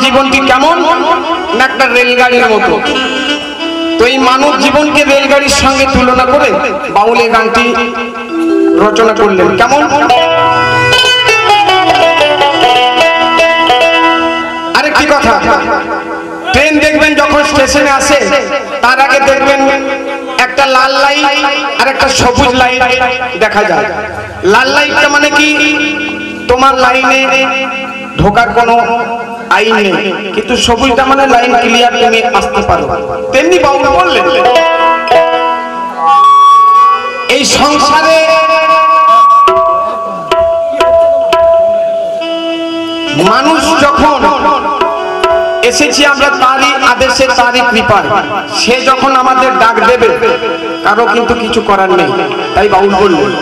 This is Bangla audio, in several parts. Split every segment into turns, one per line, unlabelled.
জীবনটি কেমন না একটা রেলগাড়ির মতো। তো এই মানব জীবনকে রেলগাড়ির সঙ্গে তুলনা করে বাউল এই গানটি রচনা করলেন। কেমন? আরেকটি কথা, ট্রেন দেখবেন যখন স্টেশনে আসে তার আগে দেখবেন একটা লাল লাইট আর একটা সবুজ লাইট দেখা যায়। লাল লাইটটা মানে কি, তোমার লাইনে ঢোকার কোনো আইন নেই, কিন্তু সবুজটা মানে লাইন ক্লিয়ার, তুমি আসতে পারো। তেমনি বাউল বললেন এই সংসারে মানুষ যখন এসেছি আমরা তারই আদেশে, তারই কৃপায়, সে যখন আমাদের ডাক দেবে কারো কিন্তু কিছু করার নেই। তাই বাউল বললেন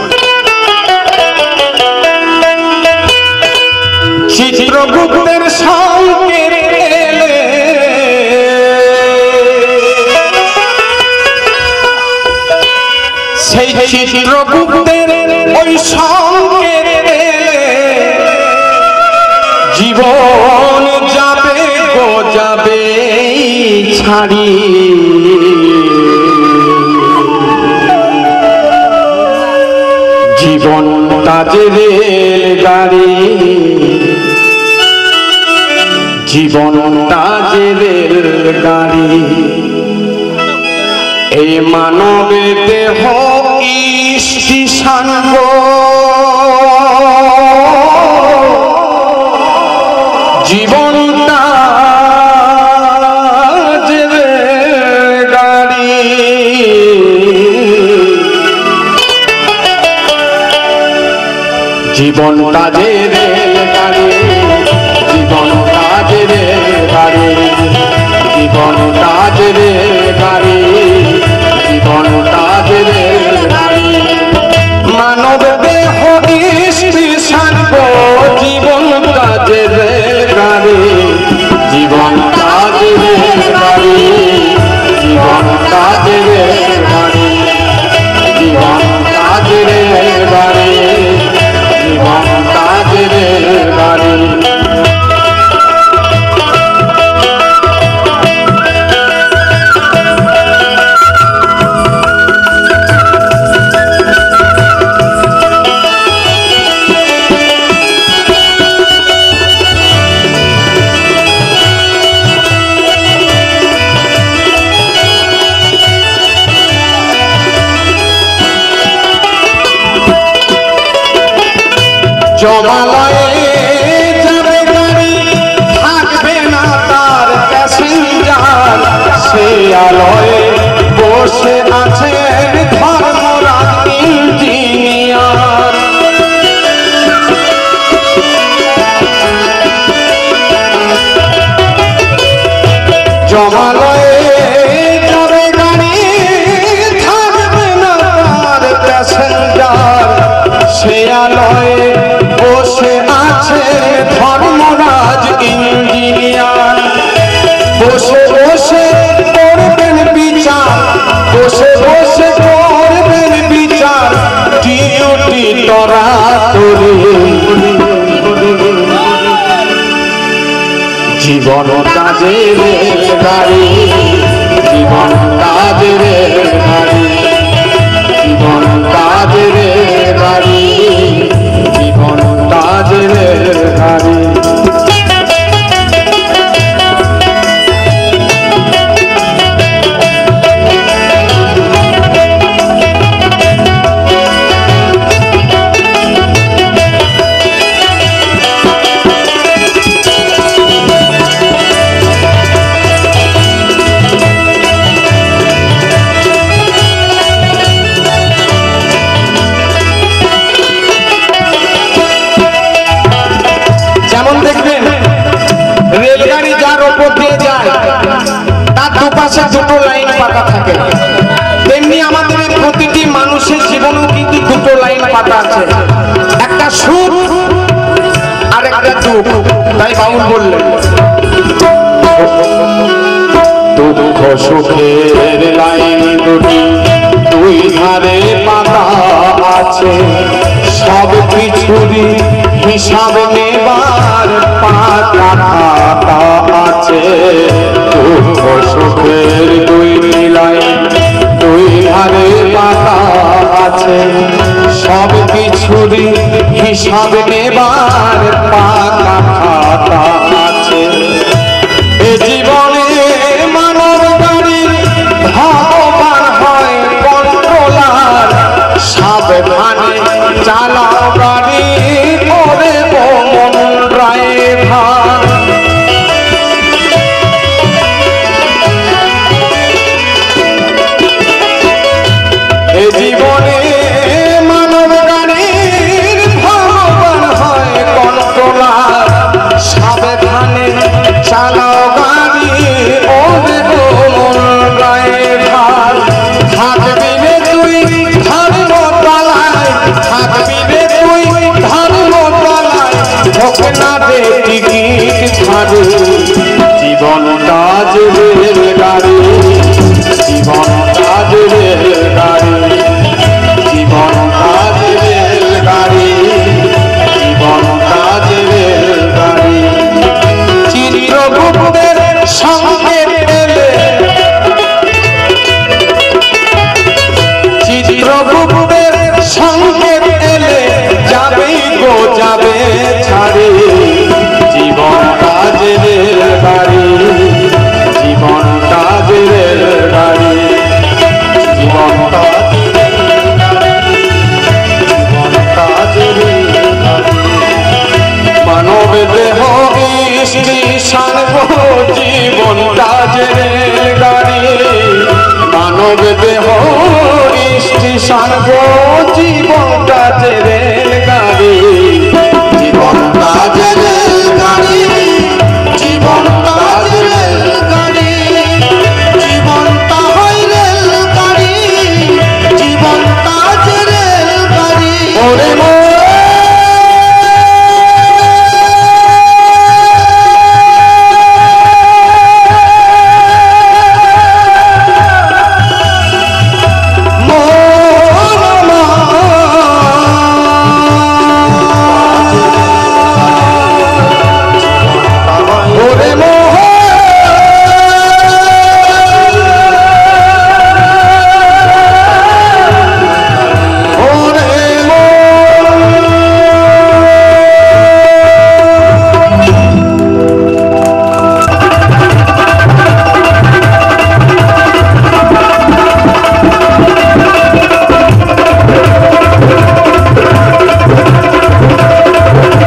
চিত্রগুপ্তের সঙ্গে এলে সেই চিত্রগুপ্তের ওই সঙ্গে জীবন যাবে গো যাবে ছাড়ি, জীবনটা যে রেলগাড়ি, জীবনটা যে রেলগাড়ি, এই মানবে দেহ স্টেশন গো, জীবনটা যে রেলগাড়ি, জীবনটা যে রেলগাড়ি, জীবনটা যে রেলগাড়ি, জীবনটা যে রেলগাড়ি, জীবনটা যে রেলগাড়ি, মানব দেহ স্টেশন গো, জীবনটা যে রেলগাড়ি, জীবনটা যে রেলগাড়ি, জীবনটা যে রেলগাড়ি, জীবনটা যে রেলগাড়ি, জীবনটা যে রেলগাড়ি। জমালয়ে যাবে গাড়ি, থাকবে না তার প্যাসেঞ্জার, সে আলয়ে বসে আছেন ধর্মরাজ ইঞ্জিনিয়ার। জমালয়ে যাবে গাড়ি, থাকবে না তার প্যাসেঞ্জার, সে আলয়ে বসে আছে ধর্মরাজ ইঞ্জিনিয়ার। বসে বসে করবেন বিচার, বসে বসে করবেন বিচার, ডিউটি তরা করে, জীবনটা যে রেলগাড়ি, জীবনটা যে রেলগাড়ি, জীবনটা যে রেলগাড়ি, জীবনটা যে রেলগাড়ি। দেখবেন রেলগাড়ি যার উপর দিয়ে যায় তার দুপাশে দুটো লাইন পাতা থাকে, তেমনি আমাদের প্রতিটি মানুষের জীবনেও কিন্তু দুটো লাইন পাতা আছে, একটা সুখ আর একটা দুঃখ। তাই বাউল বললেন দুঃখ সুখের লাইন দুটি দুই ধারে পাতা আছে, সব কিছুরই
হিসাব নেবার পাতা খাতা আছে, দুঃখ সুখের দুই লাইন দুই ধারে পাতা আছে, সব কিছুরই হিসাব নেবার পাতা খাতা আছে। এ জীবনে মানব গাড়ি ভগবান হয় কন্ট্রোলার, সাবধানে চালাও গাড়ি ওরে মন ড্রাইভার। এ জীবনে মানব গাড়ির ভগবান হয় কন্ট্রোলার, সাবধানে চালাও গাড়ি ওরে মন ড্রাইভার। থাকবি রে তুই ধর্মতলায়, থাকবি রে তুই ধর্মতলায়, হোক না রে টিকিট ছাড়ে। জীবনটা যে রেলগাড়ি, জীবনটা যে রেলগাড়ি, জীবনটা যে রেলগাড়ি, জীবনটা যে রেলগাড়ি। চিত্রগুপ্তের সঙ্গে এলে, চিত্রগুপ্তের সঙ্গে এলে যাবেই গো যাবে ছাড়ে। জীবনটা যে রেলগাড়ি, জীবনটা যে রেলগাড়ি, জীবনটা জীবনটা যে রেলগাড়ি। মানব দেহ স্টেশন গো, জীবনটা যে রেলগাড়ি, মানব দেহ স্টেশন গো, জীবনটা যে